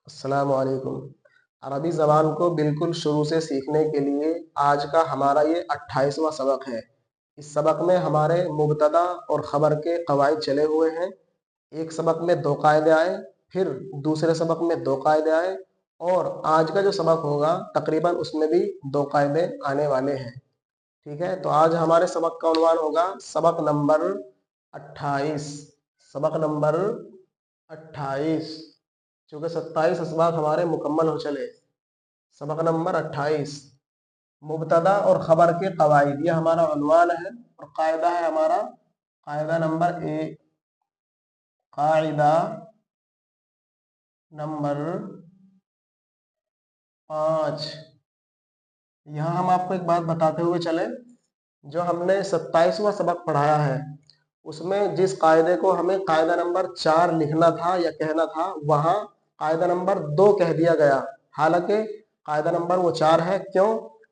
अस्सलाम वालेकुम। अरबी ज़बान को बिल्कुल शुरू से सीखने के लिए आज का हमारा ये 28वां सबक है। इस सबक में हमारे मुब्तदा और ख़बर के क़वाइद चले हुए हैं। एक सबक में 2 कायदे आए, फिर दूसरे सबक में 2 कायदे आए और आज का जो सबक होगा तकरीबन उसमें भी 2 कायदे आने वाले हैं। ठीक है? तो आज हमारे सबक का उन्वान होगा सबक नंबर 28। सबक नंबर 28। चूँकि 27 असबाक हमारे मुकम्मल हो चले। सबक नंबर 28 मुब्तदा और ख़बर के क़वाइद, ये हमारा उन्वान है और कायदा है हमारा कायदा नंबर 1। कायदा नंबर 5। यहाँ हम आपको एक बात बताते हुए चले, जो हमने 27वां सबक पढ़ाया है उसमें जिस कायदे को हमें कायदा नंबर 4 लिखना था या कहना था, वहाँ कायदा नंबर 2 कह दिया गया। हालांकि कायदा नंबर वो 4 है। क्यों?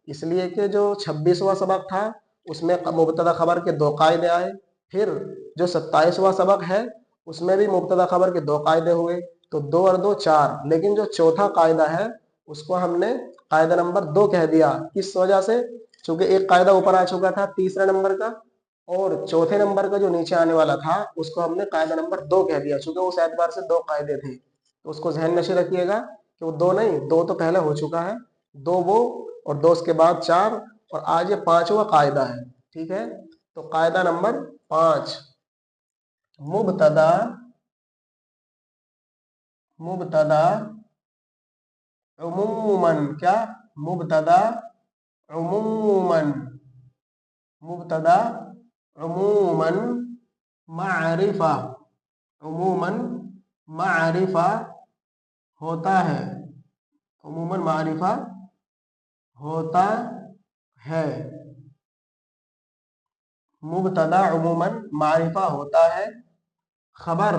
इसलिए कि जो 26वां सबक था उसमें मुब्तदा खबर के 2 कायदे आए, फिर जो 27वां सबक है उसमें भी मुब्तदा खबर के 2 कायदे हुए, तो 2 और 2 4। लेकिन जो चौथा कायदा है उसको हमने कायदा नंबर 2 कह दिया। किस वजह से? चूंकि एक कायदा ऊपर आ चुका था तीसरे नंबर का, और चौथे नंबर का जो नीचे आने वाला था उसको हमने कायदा नंबर 2 कह दिया, क्योंकि उस एतबार से 2 कायदे थे। तो उसको जहन नशीं रखिएगा कि वो 2 नहीं, 2 तो पहले हो चुका है, 2 वो और 2 उसके बाद 4, और आज ये 5वां कायदा है। ठीक है? तो कायदा नंबर 5, मुब्तदा मुब्तदा उमूमन, क्या? मुब्तदा उमूमन, मुब्तदा उमूमन मारिफा, उमूमन मारिफा होता है, उमूमन मारिफा होता है। मुब्तदा उमूमन मारिफा होता है। खबर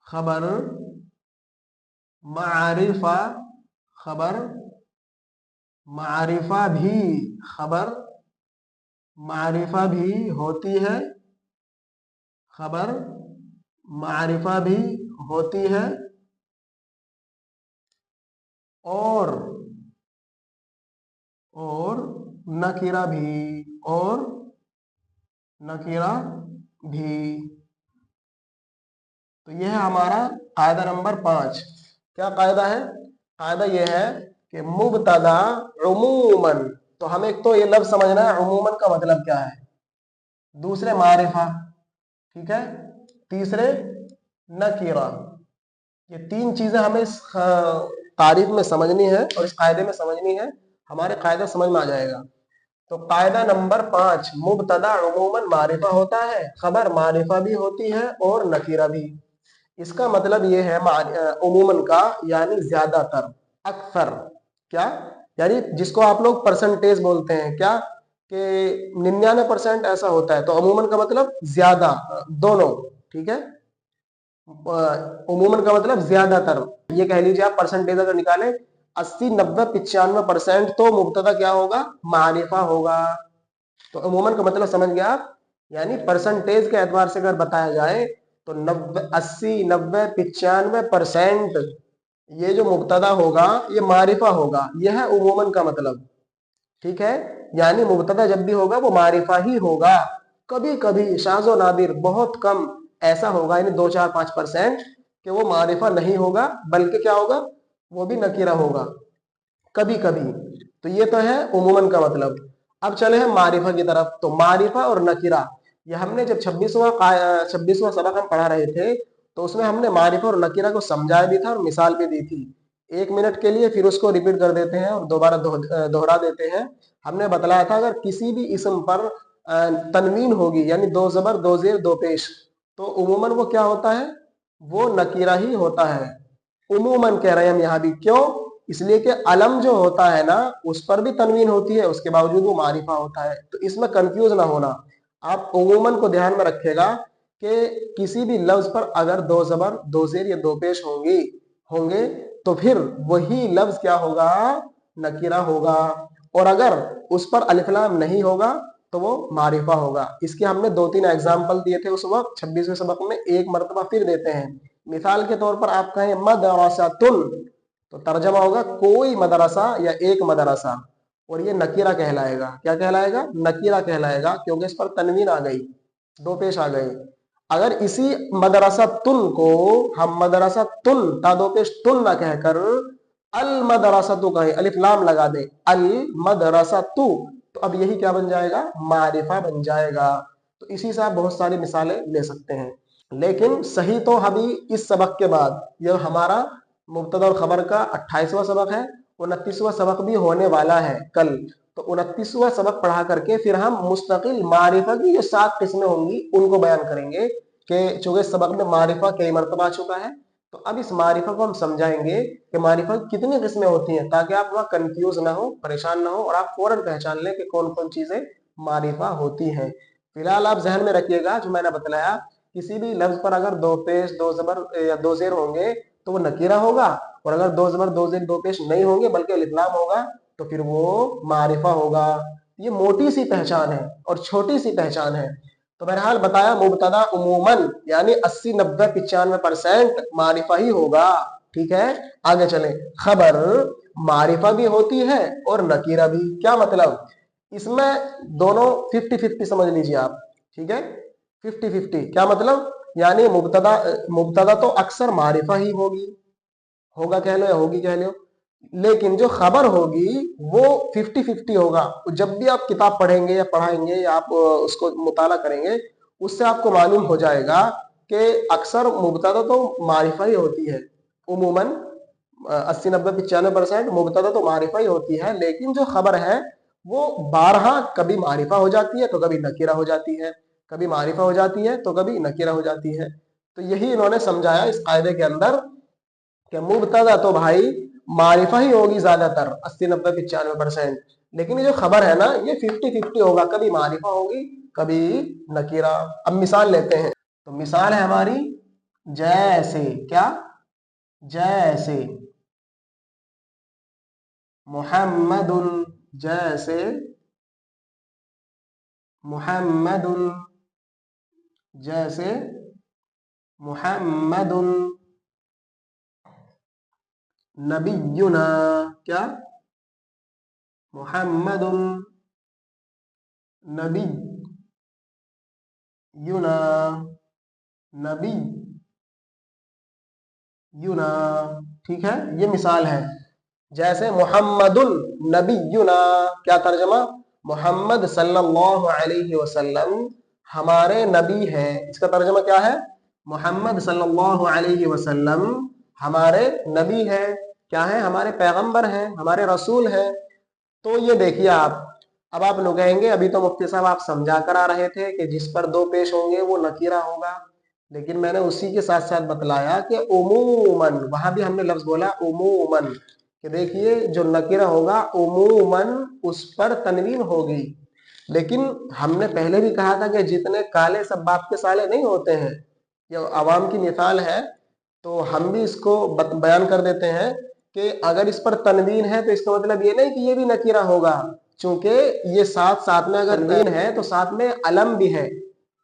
खबर मारिफा, खबर मारिफा भी, खबर मारिफा भी होती है, खबर मारिफा भी होती है। और नकीरा भी, और नकीरा भी। तो यह है हमारा कायदा नंबर 5। क्या कायदा है? कायदा यह है कि मुब्तदा उमूमन, तो हमें एक तो ये लफ्ज समझना है उमूमन का मतलब क्या है, दूसरे मारिफा, ठीक है, तीसरे नकीरा। ये 3 चीजें हमें इस तारीफ में समझनी है और इस कायदे में समझनी है, हमारे कायदा समझ में आ जाएगा। तो कायदा नंबर 5, मुब्तदा उमूमन मारिफा होता है, खबर मारिफा भी होती है और नकीरा भी। इसका मतलब ये है उमूमन का यानी ज्यादातर, अक्सर, क्या? यानी जिसको आप लोग परसेंटेज बोलते हैं, क्या कि 99% ऐसा होता है, तो उमूमन का मतलब ज्यादा, दोनों। ठीक है? उमूमन का मतलब ज्यादातर। ये कह लीजिए आप परसेंटेज अगर निकालें 80, 90, 95% तो मुब्तदा क्या होगा? मारिफा होगा। तो उमूमन का मतलब समझ गया आप, यानी परसेंटेज के एतबार से अगर बताया जाए तो 80, 90, 95% ये जो मुब्तदा होगा ये मारिफा होगा। यह है उमूमन का मतलब। ठीक है? यानी मुब्तदा जब भी होगा वो मारिफा ही होगा। कभी कभी शाज़ो नादिर, बहुत कम ऐसा होगा, यानी 2, 4, 5% कि वो मारिफा नहीं होगा, बल्कि क्या होगा? वो भी नकीरा होगा कभी कभी। तो ये तो है उमूमन का मतलब। अब चले हैं मारिफा की तरफ। तो मारिफा और नकीरा, ये हमने जब 26वां सबक हम पढ़ा रहे थे तो उसमें हमने मारिफा और नकीरा को समझाया भी था और मिसाल भी दी थी। 1 मिनट के लिए फिर उसको रिपीट कर देते हैं और दोबारा दोहरा देते हैं। हमने बतलाया था अगर किसी भी इसम पर तनवीन होगी, यानी 2 ज़बर 2 ज़ेर 2 पेश, तो उमूमन वो क्या होता है? वो नकीरा ही होता है। उमूमन कह रहे हैं हम यहाँ भी। क्यों? इसलिए कि अलम जो होता है ना उस पर भी तनवीन होती है, उसके बावजूद वो मारिफा होता है। तो इसमें कंफ्यूज ना होना, आप उमूमन को ध्यान में रखिएगा कि किसी भी लफ्ज पर अगर 2 ज़बर 2 ज़ेर या 2 पेश होंगे तो फिर वही लफ्ज क्या होगा? नकीरा होगा। और अगर उस पर अलिफ लाम नहीं होगा तो वो मारिफा होगा। इसके हमने 2-3 एग्जाम्पल दिए थे उस वक्त 26वें सबक में, एक मरतबा फिर देते हैं मिसाल के तौर पर आप कहें मदरसातुन, तो तर्जमा होगा कोई मदरसा या एक मदरसा, और ये नकीरा कहलाएगा। क्या कहलाएगा? नकीरा कहलाएगा, क्योंकि इस पर तनवीन आ गई, दो पेश आ गए। अगर इसी मदरसा तुन को हम मदरसा तुन ता दो पेश तुन ना कहकर अल मदरसा तु कहें, अलिफ लाम लगा दे, अल मदरसा तु, तो अब यही क्या बन जाएगा? मारिफा बन जाएगा। तो इसी से आप बहुत सारी मिसालें ले सकते हैं। लेकिन सही तो अभी इस सबक के बाद, यह हमारा मुब्तदा और खबर का 28वां सबक है, 29वां सबक भी होने वाला है कल। तो 29वां सबक पढ़ा करके फिर हम मुस्तकिल मारिफा की जो 7 किस्में होंगी उनको बयान करेंगे कि चूंकि इस सबक में मारिफा कई मरतबा आ चुका है, तो अब इस मारिफा को हम समझाएंगे कि मारिफा की कितनी किस्में होती हैं, ताकि आप वहां कंफ्यूज ना हो, परेशान ना हो, और आप फौरन पहचान लें कि कौन कौन चीजें मारिफा होती हैं। फिलहाल आप जहन में रखिएगा जो मैंने बतलाया, किसी भी लफ्ज पर अगर दो पेश, दो जबर या दो जेर होंगे तो वो नकीरा होगा, और अगर दो जबर, दो जेर, दो पेश नहीं होंगे बल्कि अलिफ लाम होगा तो फिर वो मारिफा होगा। ये मोटी सी पहचान है और छोटी सी पहचान है। तो बहरहाल बताया, मुब्तदा उमूमन यानी 80, 90, 95% मारिफा ही होगा। ठीक है, आगे चले। खबर मारिफा भी होती है और नकीरा भी। क्या मतलब? इसमें दोनों 50-50 समझ लीजिए आप। ठीक है, 50-50 क्या मतलब? यानी मुब्तदा तो अक्सर मारिफा ही होगी, होगा कह लो या होगी कह लो, लेकिन जो खबर होगी वो 50-50 होगा। जब भी आप किताब पढ़ेंगे या पढ़ाएंगे या आप उसको मुताला करेंगे, उससे आपको मालूम हो जाएगा कि अक्सर मुब्तदा तो मारिफा ही होती है। उमूमन 80, 90, 95% मुब्तदा तो मारिफा ही होती है, लेकिन जो खबर है वो बारहा कभी मारिफा हो जाती है तो कभी नकीरा हो जाती है, कभी मारिफा हो जाती है तो कभी नकीरा हो जाती है। तो यही इन्होंने समझाया इस कायदे के अंदर कि मुब्तदा तो भाई मारिफा ही होगी ज्यादातर, 80, 90, 95%, लेकिन ये जो खबर है ना ये 50-50 होगा, कभी मारिफा होगी कभी नकीरा। अब मिसाल लेते हैं, तो मिसाल है हमारी जैसे, क्या? जैसे मुहम्मदुन, जैसे मुहम्मदुन, जैसे मुहम्मदुन, नबियुना, क्या? मुहम्मदुन नबियुना, नबियुना। ठीक है, ये मिसाल है। जैसे मुहम्मदुन नबियुना, क्या तर्जमा? मोहम्मद सल्लल्लाहु अलैहि वसल्लम हमारे नबी है। इसका तर्जमा क्या है? मोहम्मद सल्लल्लाहु अलैहि वसल्लम हमारे नबी है। क्या है? हमारे पैगंबर हैं, हमारे रसूल हैं। तो ये देखिए आप, अब आप लोग कहेंगे अभी तो मुफ्ती साहब आप समझा कर आ रहे थे कि जिस पर दो पेश होंगे वो नकीरा होगा, लेकिन मैंने उसी के साथ साथ बतलाया कि उमूमन, वहां भी हमने लफ्ज बोला उमूमन, कि देखिए जो नकीरा होगा उमूमन उस पर तनवीन होगी। लेकिन हमने पहले भी कहा था कि जितने काले सब बाप के साले नहीं होते हैं, ये आवाम की मिसाल है। तो हम भी इसको बयान कर देते हैं कि अगर इस पर तनवीन है तो इसका मतलब ये नहीं कि ये भी नकीरा होगा, चूंकि ये साथ साथ में अगर तनवीन है तो साथ में अलम भी है।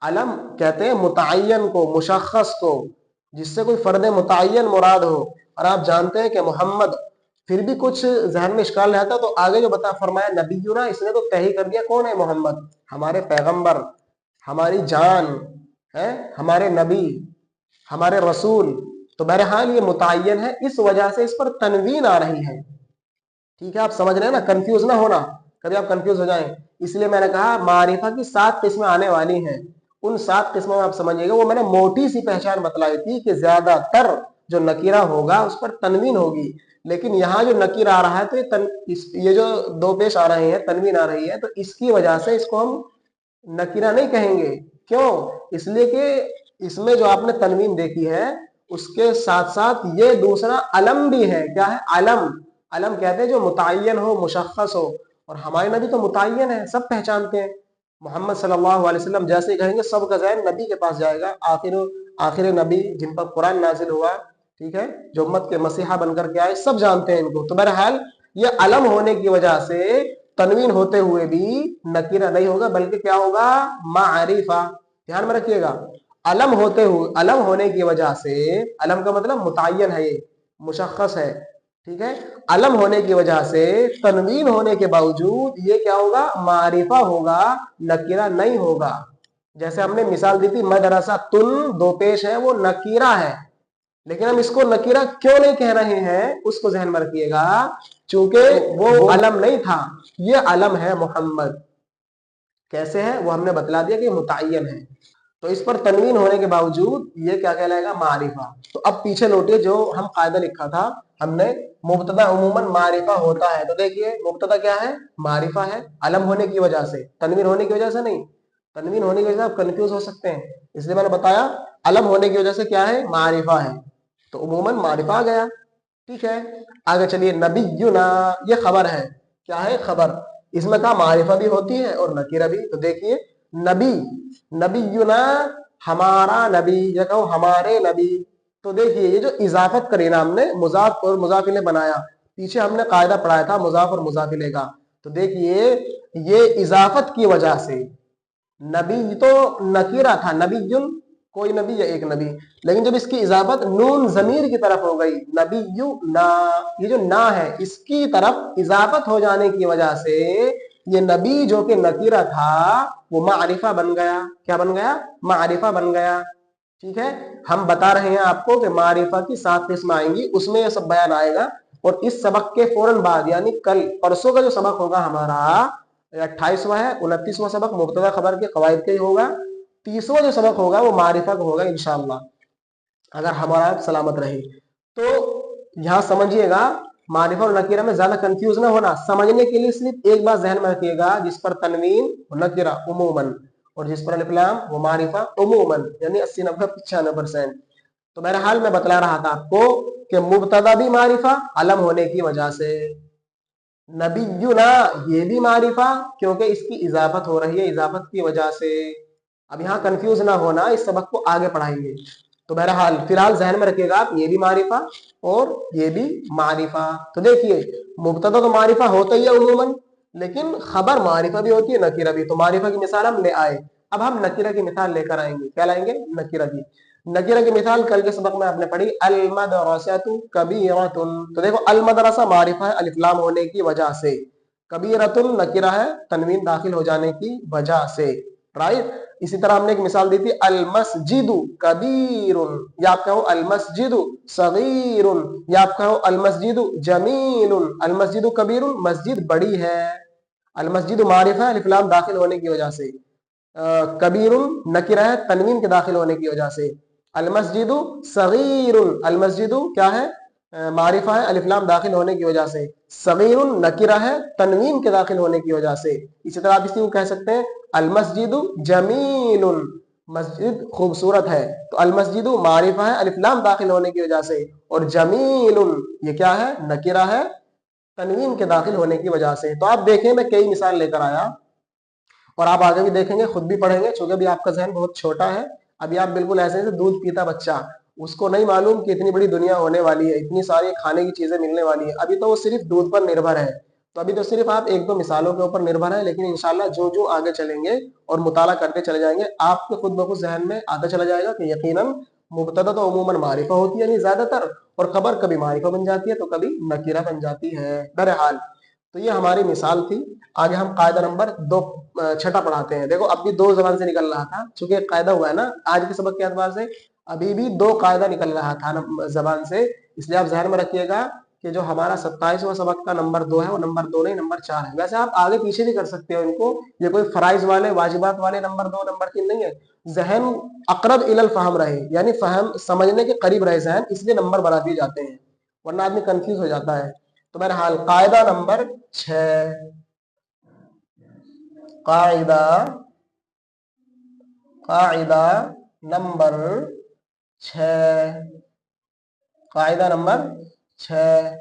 अलम कहते हैं मुतअय्यन को, मुशख्खस को, जिससे कोई फर्द मुतअय्यन मुराद हो। और आप जानते हैं कि मोहम्मद, फिर भी कुछ जहन में इश्काल रहता तो आगे जो बता फरमाया नबीयुना, इसने तो तय कर दिया कौन है मोहम्मद, हमारे पैगंबर, हमारी जान है, हमारे नबी, हमारे रसूल। तो बहरहाल ये मुतअय्यन है, इस वजह से इस पर तनवीन आ रही है। ठीक है, आप समझ रहे हैं ना, कंफ्यूज ना होना, कभी आप कंफ्यूज हो जाएं। इसलिए मैंने कहा मारिफा की 7 किस्में आने वाली हैं, उन 7 किस्मों में आप समझिएगा। वो मैंने मोटी सी पहचान बतलाई थी कि ज्यादातर जो नकीरा होगा उस पर तनवीन होगी, लेकिन यहाँ जो नकीरा आ रहा है तो ये जो दो पेश आ रहे हैं, तनवीन आ रही है, तो इसकी वजह से इसको हम नकीरा नहीं कहेंगे। क्यों? इसलिए कि इसमें जो आपने तनवीन देखी है उसके साथ साथ ये दूसरा अलम भी है। क्या है? अलम। अलम कहते हैं जो मुतअय्यन हो, मुशख्खस हो, और हमारे नबी तो मुतअय्यन है, सब पहचानते हैं। मोहम्मद सल्लल्लाहु अलैहि वसल्लम जैसे ही कहेंगे सबका ज़हन नबी के पास जाएगा, आखिर नबी जिन पर कुरान नाजिल हुआ, ठीक है, जो उम्मत के मसीहा बनकर के आए, सब जानते हैं इनको। तो बहरहाल ये अलम होने की वजह से तनवीन होते हुए भी नकीरा नहीं होगा, बल्कि क्या होगा? मारिफा। ध्यान में रखिएगा, अलम होते हुए, अलम होने की वजह से, अलम का मतलब मुतय्यन है, ये मुशख्खस है, ठीक है, अलम होने की वजह से तनवीन होने के बावजूद ये क्या होगा, मारिफा होगा, नकीरा नहीं होगा। जैसे हमने मिसाल दी थी मदरसा तुन दो पेश है, वो नकीरा है, लेकिन हम इसको नकीरा क्यों नहीं कह रहे हैं उसको जहन में रखिएगा, चूंकि वो अलम नहीं था, ये अलम है मोहम्मद। कैसे है वो हमने बतला दिया कि मुतय्यन है, तो इस पर तनवीन होने के बावजूद ये क्या कहलाएगा, मारिफा। तो अब पीछे लौटिए, जो हम कायदा लिखा था हमने, मुब्तदा उमूमन मारिफा होता है, तो देखिए मुब्तदा क्या है, मारिफा है, अलम होने की वजह से, तनवीन होने की वजह से नहीं। तनवीन होने की वजह से आप कंफ्यूज हो सकते हैं, इसलिए मैंने बताया अलम होने की वजह से क्या है, मारिफा है, तो उमूमन मारिफा आ गया, ठीक है। आगे चलिए, नबीयुना, ये खबर है, क्या है, खबर, इसमें का मारिफा भी होती है और नकीरा भी। तो देखिए नबी, नबीयुना, हमारा नबी, या कहो हमारे नबी। तो देखिए ये जो इजाफत करी ना हमने, मुजाफ और मुजाफिले बनाया, पीछे हमने कायदा पढ़ाया था मुजाफ और मुजाफिले का, तो देखिए ये इजाफत की वजह से, नबी तो नकीरा था, नबीयुन कोई नबी या एक नबी, लेकिन जब इसकी इजाफत नून जमीर की तरफ हो गई, नबीयु ना, ये जो ना है इसकी तरफ इजाफत हो जाने की वजह से ये नबी जो कि नकीरा था वो मारिफा बन गया। क्या बन गया, मारिफा बन गया, ठीक है। हम बता रहे हैं आपको कि मारिफा की 7 किस्म आएंगी, उसमें ये सब बयान आएगा। और इस सबक के फौरन बाद यानी कल परसों का जो सबक होगा हमारा 28वां है, 29वां सबक मुब्तदा खबर के कवायद का ही होगा, 30वां जो सबक होगा वो मारिफा का होगा इंशाअल्लाह, अगर हमारा सलामत रहे। तो यहां समझिएगा, मारिफा और नकीरा में ज्यादा कंफ्यूज ना होना, समझने के लिए सिर्फ एक बात जहन में रखिएगा, जिस पर तनवीन नकीरा उमूमन और जिस पर अलिफ लाम वो मारिफा उमूमन, यानी 80 90 95%। तो बहरहाल मैं बतला रहा था आपको कि मुब्तदा भी मारिफा अलम होने की वजह से, नबीयुना ये भी मारिफा क्योंकि इसकी इजाफत हो रही है, इजाफत की वजह से। अब यहाँ कंफ्यूज ना होना, इस सबक को आगे पढ़ाएंगे। तो बहरहाल फिलहाल जहन में रखिएगा आप, ये भी मारिफा और ये भी मारिफा। तो देखिए मुब्तदा तो मारिफा होता ही है उमूमन, लेकिन खबर मारिफा भी होती है, नकीरा भी। तो मारिफा की मिसाल हम ले आए, अब हम नकीरा की मिसाल लेकर आएंगे। क्या लाएंगे, नकीरा की। नकीरा की मिसाल कल के सबक में आपने पढ़ी, अल मदरसतु कबीरतुन। तो देखो अल मदरसा मारिफा है अलिफ लाम होने की वजह से, कबीरतुन नकीरा है तनवीन दाखिल हो जाने की वजह से, राइट। इसी तरह हमने एक मिसाल दी थी, अल मस्जिदु कबीरुन, या आप कहो अल मस्जिदु सगीरुन, या आप कहो अल मस्जिदु जमीलुन। अल मस्जिदु कबीरुन, मस्जिद बड़ी है, अल मस्जिदु मारिफा है अलिफ लाम दाखिल होने की वजह से, कबीरुन नकीरा है तनवीन के दाखिल होने की वजह से, अल मस्जिदु सगीरुन, अल मस्जिदु क्या है, मारिफा है अलिफ लाम दाखिल होने की वजह से, सगीरुन नकीरा है तनवीन के दाखिल होने की वजह से। इसी तरह आप इसी को कह सकते हैं अल मस्जिदु जमीलुन, मस्जिद खूबसूरत है, तो अल मस्जिदु मारिफा है अलिफ लाम दाखिल होने की वजह से, और जमीलुन ये क्या है, नकीरा है तनवीन के दाखिल होने की वजह से। तो आप देखें मैं कई मिसाल लेकर आया, और आप आगे भी देखेंगे, खुद भी पढ़ेंगे, क्योंकि अभी आपका जहन बहुत छोटा है। अभी आप बिल्कुल ऐसे जैसे दूध पीता बच्चा, उसको नहीं मालूम कि इतनी बड़ी दुनिया होने वाली है, इतनी सारी खाने की चीजें मिलने वाली है, अभी तो वो सिर्फ दूध पर निर्भर है। तो अभी तो सिर्फ आप एक दो मिसालों के ऊपर निर्भर है, लेकिन इंशाल्लाह जो जो आगे चलेंगे और मुताला करते चले जाएंगे, आपके खुद ब खुद जहन में आता चला जाएगा कि यकीनन मुब्तदा तो अमूमन मारिफा होती है यानी ज्यादातर, और खबर कभी मारिफा बन जाती है तो कभी नकीरा बन जाती है। बहरहाल तो ये हमारी मिसाल थी। आगे हम कायदा नंबर 2 छठा पढ़ाते हैं। देखो अब भी 2 जबान से निकल रहा था, चूंकि एक कायदा हुआ है ना आज के सबक के एतबार से, अभी भी 2 कायदा निकल रहा था जबान से, इसलिए आप जहन में रखिएगा कि जो हमारा 27वां सबक का नंबर 2 है वो नंबर 2 नहीं नंबर 4 है। वैसे आप आगे पीछे भी कर सकते हो इनको, ये कोई फराइज वाले वाजिबात वाले नंबर 2 नंबर 3 नहीं है। जहन अकरब इलल फहम रहे, यानी फहम समझने के करीब रहे जहन, इसलिए नंबर बढ़ा दिए जाते हैं, वरना आदमी कंफ्यूज हो जाता है। तो बहरहाल कायदा नंबर 6, कायदा कायदा नंबर 6, कायदा नंबर 6,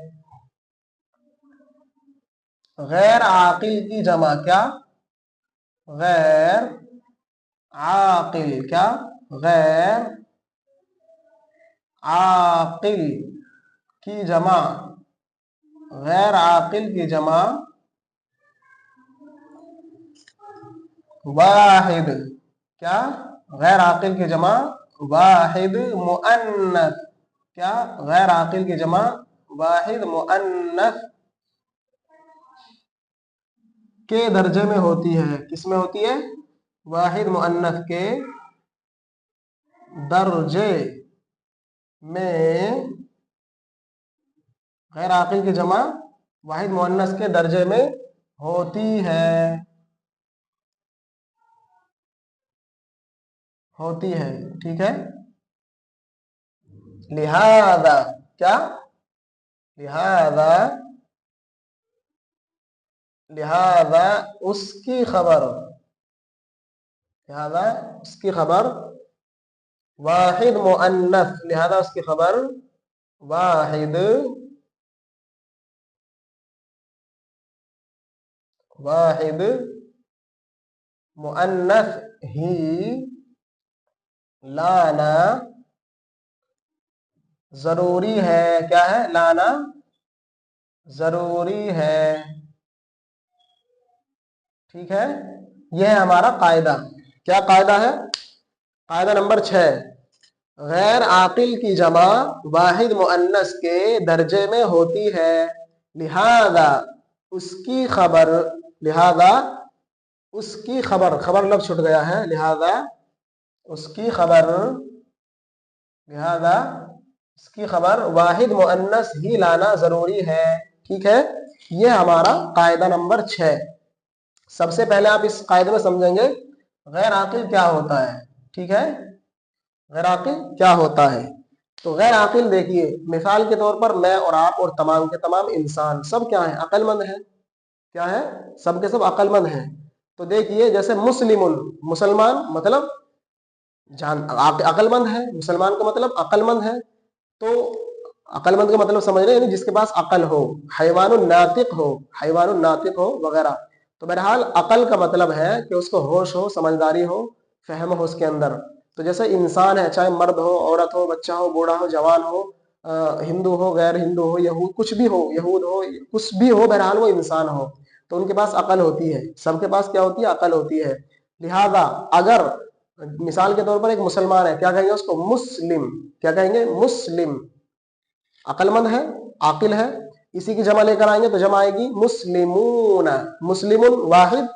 गैर आकिल की जमा क्या, गैर आकिल, क्या, गैर आकिल की जमा, गैर आकिल की जमा वाहिद, क्या, गैर आकिल की जमा واحد मुअन्नस, क्या गैर आकिल की जमा वाहिद मुअन्नस के दर्जे में होती है। किस में होती है? वाहिद मुअन्नस के दर्जे में, गैर आकिल की जमा वाहिद मुअन्नस के दर्जे में होती है, होती है। ठीक है, लिहाजा, क्या? लिहाजा, लिहाजा उसकी खबर, लिहाजा उसकी खबर वाहिद मुअन्नस, लिहाजा उसकी खबर वाहिद, वाहिद मुअन्नस ही लाना जरूरी है। क्या है? लाना जरूरी है। ठीक है, यह है हमारा कायदा। क्या कायदा है? कायदा नंबर 6, गैर आकिल की जमा वाहिद मुअन्नस के दर्जे में होती है, लिहाजा उसकी खबर, लिहाजा उसकी खबर, खबर लफ्ज छूट गया है, लिहाजा उसकी खबर, लिहाजा उसकी खबर वाहिद मुअन्नस ही लाना जरूरी है। ठीक है, ये हमारा कायदा नंबर 6। सबसे पहले आप इस कायदे में समझेंगे गैर आकिल क्या होता है। ठीक है, गैर आकिल क्या होता है? तो गैर आकिल देखिए, मिसाल के तौर पर मैं और आप और तमाम के तमाम इंसान सब क्या है? अक्लमंद है। क्या है? सब के सब अक्लमंद हैं। तो देखिए, जैसे मुस्लिमुन, मुसलमान मतलब जान अक्लमंद है, मुसलमान का मतलब अक्लमंद है। तो अक्लमंद का मतलब समझ रहे हैं, यानी जिसके पास अकल हो, हैवानुन नातिक हो, हैवानुन नातिक हो वगैरह। तो बहरहाल अकल का मतलब है कि उसको होश हो, समझदारी हो, फहम हो उसके अंदर। तो जैसे इंसान है, चाहे मर्द हो, औरत हो, बच्चा हो, बूढ़ा हो, जवान हो, हिंदू हो, गैर हिंदू हो, यहूद कुछ भी हो, यहूद हो, कुछ भी हो, बहरहाल वो इंसान हो, तो उनके पास अकल होती है। सबके पास क्या होती है? अकल होती है। लिहाजा अगर मिसाल के तौर पर एक मुसलमान है, क्या कहेंगे उसको? मुस्लिम। क्या कहेंगे? मुस्लिम। अक्लमंद है, आकिल है। इसी की जमा लेकर आएंगे तो जमा आएगी मुस्लिमून, मुस्लिमुन वाहिद,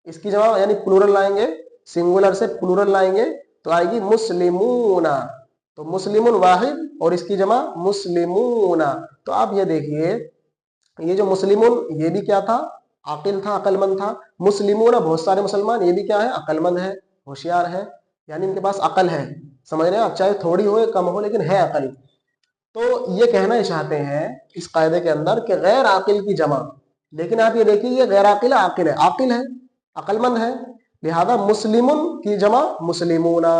इसकी जमा यानी प्लूरल लाएंगे, सिंगुलर से प्लूरल लाएंगे तो आएगी मुस्लिमूना। तो मुस्लिमुन वाहिद और इसकी जमा मुस्लिमूना। तो आप ये देखिए, ये जो मुस्लिमुन ये भी क्या था? आकिल था, अक्लमंद था। मुस्लिमूना बहुत सारे मुसलमान, ये भी क्या है? अक्लमंद है, होशियार है, यानी इनके पास अकल है। समझ रहे हैं आप? चाहे थोड़ी हो या कम हो, लेकिन है अकल। तो ये कहना चाहते हैं इस कायदे के अंदर कि गैर आकिल की जमा, लेकिन आप ये देखिए, ये गैर आकिल है, आकिल है, अक्लमंद है, लिहाजा मुस्लिमुन की जमा मुस्लिमूना।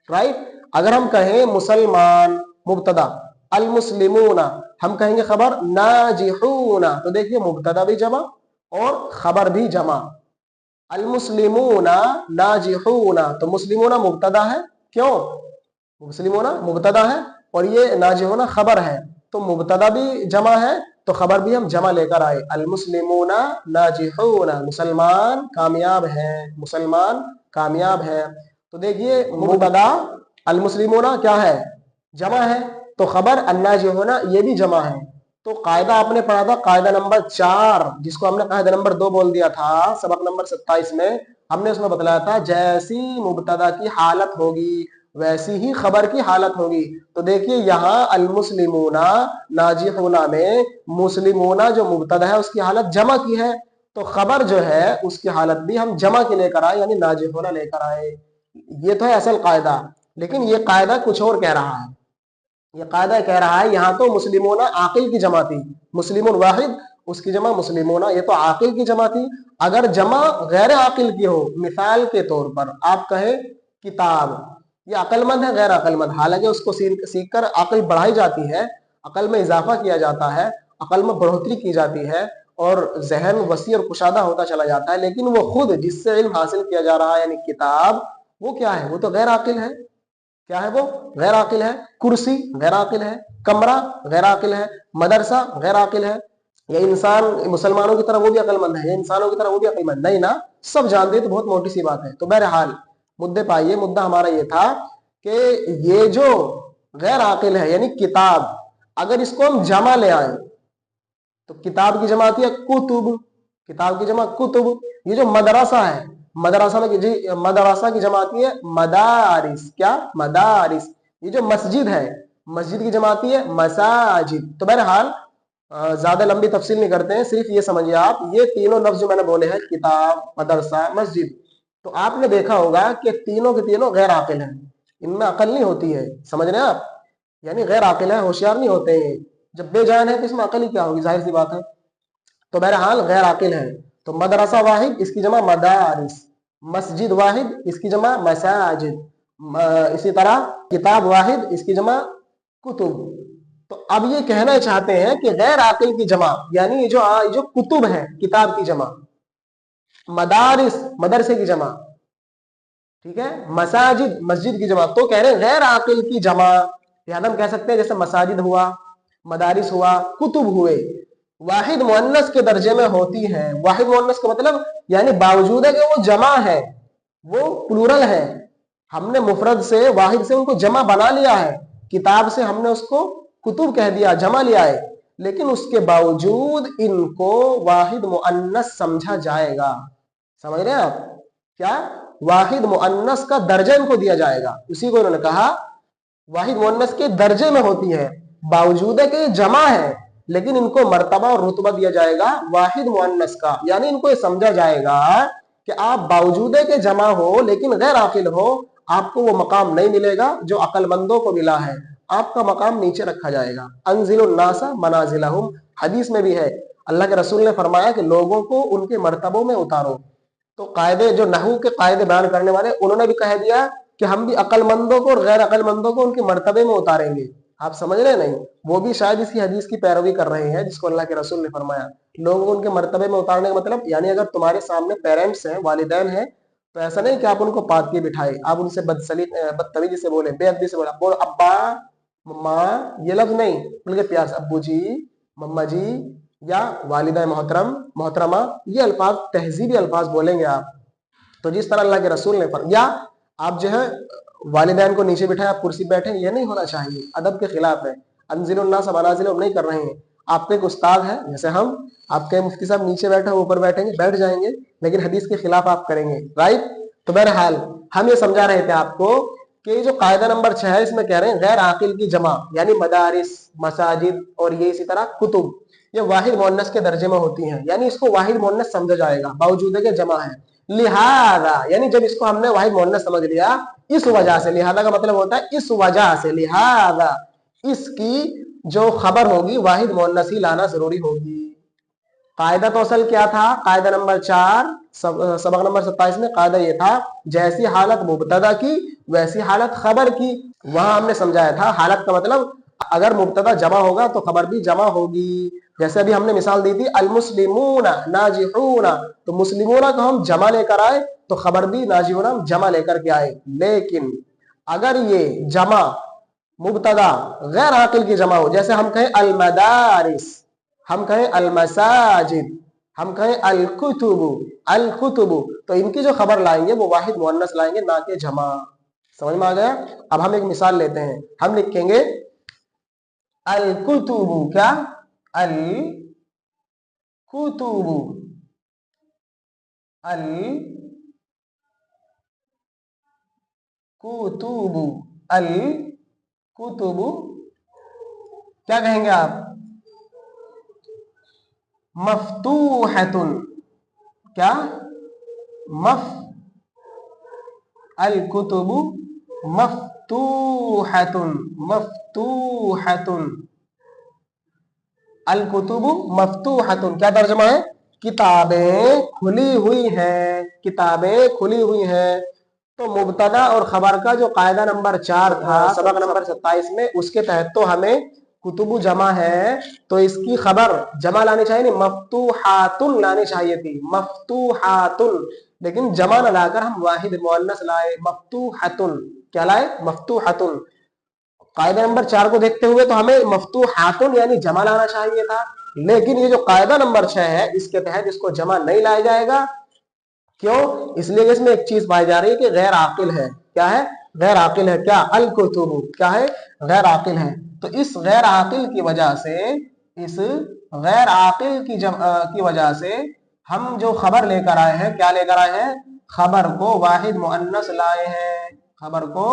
राइट, अगर हम कहें मुसलमान मुब्तदा, अल मुस्लिमूना, हम कहेंगे खबर नाजिहूना, तो देखिए मुब्तदा भी जमा और खबर भी जमा। अल मुस्लिमूना नाजिहूना, तो मुस्लिमूना मुब्तदा है, क्यों? मुस्लिमूना मुब्तदा है और ये नाजिहूना खबर है, तो मुब्तदा भी जमा है तो खबर भी हम जमा लेकर आए। अल मुस्लिमूना नाजिहूना, मुसलमान कामयाब है, मुसलमान कामयाब है। तो देखिए मुब्तदा अल मुस्लिमूना क्या है? जमा है, तो खबर अन्नाजिहूना ये भी जमा है। तो कायदा आपने पढ़ा था, कायदा नंबर 4, जिसको हमने कायदा नंबर 2 बोल दिया था सबक नंबर 27 में। हमने उसमें बतलाया था जैसी मुब्तदा की हालत होगी वैसी ही खबर की हालत होगी। तो देखिए यहाँ अल मुस्लिमूना नाजिहूना में मुस्लिमूना जो मुब्तदा है उसकी हालत जमा की है, तो खबर जो है उसकी हालत भी हम जमा की लेकर आए, यानी नाजिहूना लेकर आए। ये तो है असल कायदा, लेकिन ये कायदा कुछ और कह रहा है। ये कायदा कह रहा है यहाँ तो मुस्लिमोना आकिल की जमा थी, मुस्लिमुन वाहिद उसकी जमा मुस्लिमोना, ये तो आकिल की जमा थी। अगर जमा गैर आकिल की हो, मिसाल के तौर पर आप कहें किताब, ये अक्लमंद है, गैर अक्लमंद, हालांकि उसको सीख कर अकल बढ़ाई जाती है, अकल में इजाफा किया जाता है, अकल में बढ़ोतरी की जाती है और जहन वसी और कुशादा होता चला जाता है, लेकिन वो खुद जिससे इल्म हासिल किया जा रहा है यानी किताब, वो क्या है? वो तो गैर आकिल है। क्या है वो? गैर आकिल है। कुर्सी गैर आकिल है, कमरा गैर आकिल है, मदरसा गैर आकिल है। ये इंसान मुसलमानों की तरह वो भी अक्लमंद है, ये इंसानों की तरह वो भी अक्लमंद नहीं ना? सब जानते हैं, तो बहुत मोटी सी बात है। तो बहरहाल मुद्दे पाइए, मुद्दा हमारा ये था کہ یہ जो गैर आकिल है यानी किताब, अगर इसको हम जमा ले आए तो किताब की जमा आती है कुतुब, किताब की जमा कुतुब। ये जो मदरसा है, मदरसा में जी मदरसा की जमा आती है मदारिस, क्या मदारिस। ये जो मस्जिद है, मस्जिद की जमा आती है मसाजिद। तो बहरहाल ज्यादा लंबी तफसील नहीं करते हैं, सिर्फ ये समझिए आप, ये तीनों लफ्ज जो मैंने बोले हैं किताब, मदरसा, मस्जिद, तो आपने देखा होगा कि तीनों के तीनों गैर आकिल हैं, इनमें अकल नहीं होती है, समझ रहे हैं आप, यानी गैर आकिल है, होशियार नहीं होते हैं। जब बेजान है तो इसमें अकल ही क्या होगी, जाहिर सी बात है। तो बहरहाल गैर आकिल है। तो मदरसा वाहिद, इसकी जमा मदारिस, मस्जिद वाहिद, इसकी जमा मसाजिद, इसी तरह किताब वाहिद, इसकी जमा कुतुब। तो अब ये कहना चाहते हैं कि गैर आकिल की जमा यानी ये जो कुतुब है, किताब की जमा, मदारिस, मदरसे की जमा, ठीक है, मसाजिद, मस्जिद की जमा। तो कह रहे हैं गैर आकिल की जमा, या हम कह सकते हैं जैसे मसाजिद हुआ, मदारिस हुआ, कुतुब हुए, वाहिद मुअन्नस के दर्जे में होती है। वाहिद मुअन्नस का मतलब यानी बावजूद है कि वो जमा है, वो प्लूरल है, हमने मुफरद से, वाहिद से उनको जमा बना लिया है, किताब से हमने उसको कुतुब कह दिया, जमा लिया है, लेकिन उसके बावजूद इनको वाहिद मुअन्नस समझा जाएगा। समझ रहे हैं आप, क्या वाहिद मुअन्नस का दर्जा इनको दिया जाएगा। उसी को उन्होंने कहा वाहिद मुअन्नस के दर्जे में होती है, बावजूद है कि जमा है, लेकिन इनको मर्तबा और रुतबा दिया जाएगा वाहिद मुअन्नस का, यानी इनको ये समझा जाएगा कि आप बावजूद है कि जमा हो लेकिन गैर आकिल हो, आपको वो मकाम नहीं मिलेगा जो अक्लमंदों को मिला है, आपका मकाम नीचे रखा जाएगा। अंजिलुन नासा मनाजिलहुम, हदीस में भी है, अल्लाह के रसूल ने फरमाया कि लोगों को उनके मर्तबों में उतारो। तो कायदे जो नहू के कायदे बयान करने वाले, उन्होंने भी कह दिया कि हम भी अक्लमंदों को और गैर अक्लमंदों को उनके मर्तबे में उतारेंगे। आप समझ रहे नहीं, वो भी शायद इसी हदीस की पैरवी कर रहे हैं जिसको अल्लाह के रसूल ने फरमाया लोगों को उनके मर्तबे में उतारने का मतलब, यानी अगर तुम्हारे सामने पेरेंट्स हैं, वालिदैन हैं, तो ऐसा नहीं कि आप उनको पात के बिठाए, आप उनसे बदतमीजी से बोले, बेअदबी से बोला, बोल अब्बा मम्मा, ये लफ्ज नहीं, बल्कि प्यार से अब्बू जी, मम्मा जी, या वालिदा मोहतरम, मोहतरमा, ये अल्फाज तहजीबी अल्फाज बोलेंगे आप। तो जिस तरह अल्लाह के रसूल ने या आप जो है वालिदैन को नीचे बिठाए, आप कुर्सी बैठे, ये नहीं होना चाहिए, अदब के खिलाफ है। अंजिलुन्नास मनाजिलहुम नहीं कर रहे हैं। आपके एक उस्ताद है, जैसे हम, आपके मुफ्ती साहब नीचे बैठे, ऊपर बैठेंगे, बैठ जाएंगे, लेकिन हदीस के खिलाफ आप करेंगे, राइट। तो बहरहाल हम ये समझा रहे थे आपको कि जो कायदा नंबर 6 है, इसमें कह रहे हैं गैर आकिल की जमा यानी मदारिस, मसाजिद और ये इसी तरह कुतुब, ये वाहिद मुअन्नस के दर्जे में होती हैं, यानी इसको वाहिद मुअन्नस समझा जाएगा बावजूद है कि जमा है। लिहाजा यानी जब इसको हमने वाहिद मुअन्नस समझ लिया, इस वजह से, लिहाजा का मतलब होता है इस वजह से, लिहाजा इसकी जो खबर होगी वाहिद मुअन्नस ही लाना जरूरी होगी। कायदा तो असल क्या था, कायदा नंबर 4 सबक नंबर 27 में कायदा ये था, जैसी हालत मुब्तदा की वैसी हालत खबर की। वहां हमने समझाया था हालत का मतलब अगर मुब्तदा जमा होगा तो खबर भी जमा होगी। जैसे अभी हमने मिसाल दी थी अलमुस्लिमूना नाजिहूना, तो मुस्लिमूना को हम जमा लेकर आए तो खबर भी नाजिहूना जमा लेकर के आए। लेकिन अगर ये जमा मुब्तदा गैर आकिल की जमा हो, जैसे हम कहें अलमदारिस, हम कहें अलमसाजिद, हम कहें अलकुतुबु, अलकुतुबु, तो इनकी जो खबर लाएंगे वो वाहिद मुअन्नस लाएंगे, ना कि जमा। समझ में आ गया। अब हम एक मिसाल लेते हैं, हम लिखेंगे अलकुतुबु, क्या अलकुतुबु, अलकुतुबु, अलकुतुबु, क्या कहेंगे आप, मफ्तूहतुन, क्या अलकुतुबु मफ्तूहतुन, मफ्तूहतुन, अलकुतुबु मफ्तूहतुन, क्या तर्जुमा है, किताबें खुली हुई हैं, किताबें खुली हुई हैं। तो मुब्तदा और खबर का जो कायदा नंबर 4 था सबक नंबर 27 में, उसके तहत तो हमें कुतुबु जमा है तो इसकी खबर जमा लानी चाहिए, नहीं मफ्तूहातुन लानी चाहिए थी, मफ्तूहातुन, लेकिन जमा न लाकर हम वाहिद मुअन्नस लाए, मफ्तूहतुन, क्या लाए, मफ्तूहतुन। कायदा नंबर 4 को देखते हुए तो हमें मफ्तूहातुन यानी जमा लाना चाहिए था, लेकिन ये जो कायदा नंबर 6 है इसके तहत इसको जमा नहीं लाया जाएगा। क्यों, इसलिए कि इसमें एक चीज पाई जा रही है कि गैर आकिल है, क्या है, غیر عاقل ہے کیا؟ الکتب کیا ہے؟ غیر عاقل ہے. تو اس غیر عاقل کی وجہ سے، اس غیر عاقل کی وجہ سے ہم جو خبر لے کر آئے ہیں، کیا لے کر آئے ہیں؟ خبر کو واحد مؤنث لائے ہیں. خبر کو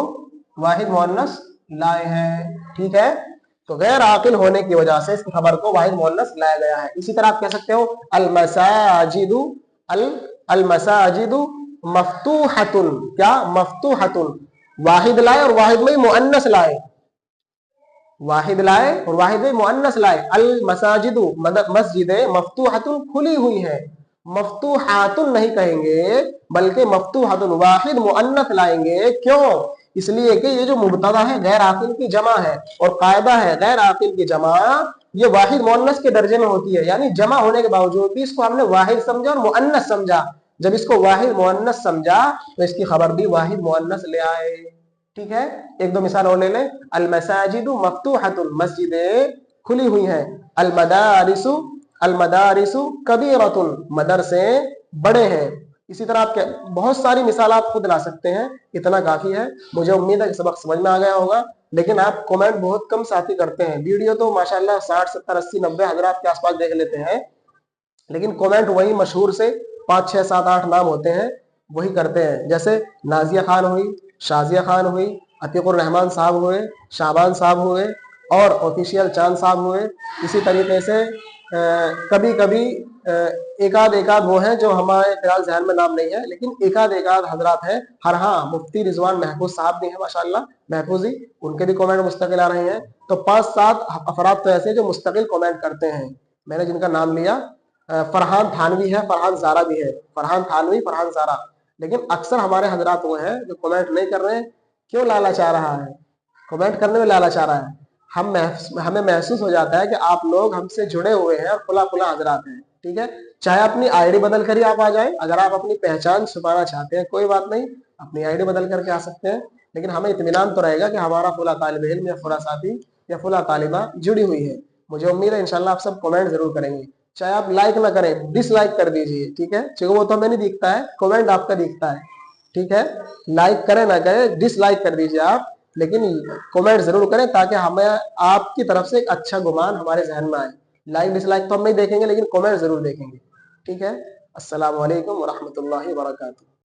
واحد مؤنث لائے ہیں. ٹھیک ہے. تو غیر عاقل ہونے کی وجہ سے اس کی خبر کو واحد مؤنث لایا گیا ہے. اسی طرح آپ کہہ سکتے ہو المساجد، المساجد مفتوحۃ. کیا؟ مفتوحۃ. واحد لائے اور واحد میں مؤنث لائے، واحد لائے اور واحد میں مؤنث لائے. المساجد مسجدیں مفتوحۃ کھلی ہوئی ہیں. مفتوحات نہیں کہیں گے بلکہ مفتوحۃ واحد مؤنث لائیں گے. کیوں؟ اس لیے کہ یہ جو مبتدا ہے غیر عاقل کی جمع ہے، اور قاعدہ ہے غیر عاقل کی جمع یہ واحد مؤنث کے درجے میں ہوتی ہے. یعنی جمع ہونے کے باوجود بھی اس کو ہم نے واحد سمجھا اور مؤنث سمجھا. جب اس کو واحد مؤنث سمجھا تو اس کی خبر بھی واحد مؤنث لے آئے. ٹھیک ہے. ایک دو مثال اور لے لیں. المساجد مفتوحۃ مسجدیں کھلی ہوئی ہیں. المدارس، المدارس کبیرۃ مدرسے بڑے ہیں. اسی طرح آپ بہت ساری مثال آپ خود لا سکتے ہیں. اتنا کافی ہے. مجھے امید ہے کہ سبق سمجھ میں آ گیا ہوگا. لیکن آپ کمنٹ بہت کم ساتھی کرتے ہیں. ویڈیو تو ماشاءاللہ 60 70 80 90 حضرات کے آس پاس دیکھ لیتے ہیں، لیکن کمنٹ وہی مشہور سے 5 6 7 8 نام ہوتے ہیں وہی کرتے ہیں. جیسے نازیہ خان ہوئی، شازیہ خان ہوئی، عتیق الرحمان صاحب ہوئے، شعبان صاحب ہوئے، اور آفیشیل چاند صاحب ہوئے. اسی طریقے سے کبھی کبھی ایک آدھ وہ ہیں جو ہمارے فی الحال ذہن میں نام نہیں ہے، لیکن ایک آدھ حضرات ہیں. ہاں مفتی رضوان محفوظ صاحب بھی ہیں ماشاءاللہ، محفوظی، ان کے بھی کمنٹ مستقل آ رہے ہیں. تو 5 7 افراد تو ایسے جو مستقل کمنٹ کرتے ہیں. میں نے جن کا نام لیا، فرحان تھانوی ہے، فرحان زارا بھی ہے. فرحان تھانوی، فرحان زارا. لیکن اکثر ہمارے حضرات وہ ہیں جو کمنٹ نہیں کر رہے ہیں. کیوں؟ لالچ آ رہا ہے، کمنٹ کرنے میں لالچ آ رہا ہے. ہمیں محسوس ہو جاتا ہے کہ آپ لوگ ہم سے جڑے ہوئے ہیں اور کھلا کھلا حضرات ہیں. ٹھیک ہے. چاہے اپنی آئی ڈی بدل کر ہی آپ آ جائیں. اگر آپ اپنی پہچان چھپانا چاہتے ہیں کوئی بات نہیں، اپنی آئی ڈی بدل کر کے آ سکتے ہیں. لیکن ہمیں اطمینان تو رہے گا کہ ہمارا فلاں طالب علم یا فلاں ساتھی یا فلاں طالبہ جڑی ہوئی ہے. مجھے امید ہے انشاءاللہ آپ سب کمنٹ ضرور کریں گے. چاہے آپ لائک نہ کریں، ڈس لائک کر دیجئے. ٹھیک ہے. چونکہ وہ تو ہمیں نہیں دکھتا ہے، کمنٹ آپ کا دکھتا ہے. ٹھیک ہے. لائک کریں نہ کریں، ڈس لائک کر دیجئے آپ، لیکن کمنٹ ضرور کریں تاکہ ہمیں آپ کی طرف سے ایک اچھا گمان ہمارے ذہن میں آئے. لائک ڈس لائک تو ہم نہیں دیکھیں گے، لیکن کمنٹ ضرور دیکھیں گے. ٹھیک ہے. السلام علیکم ورحمۃ اللہ وبرکاتہ.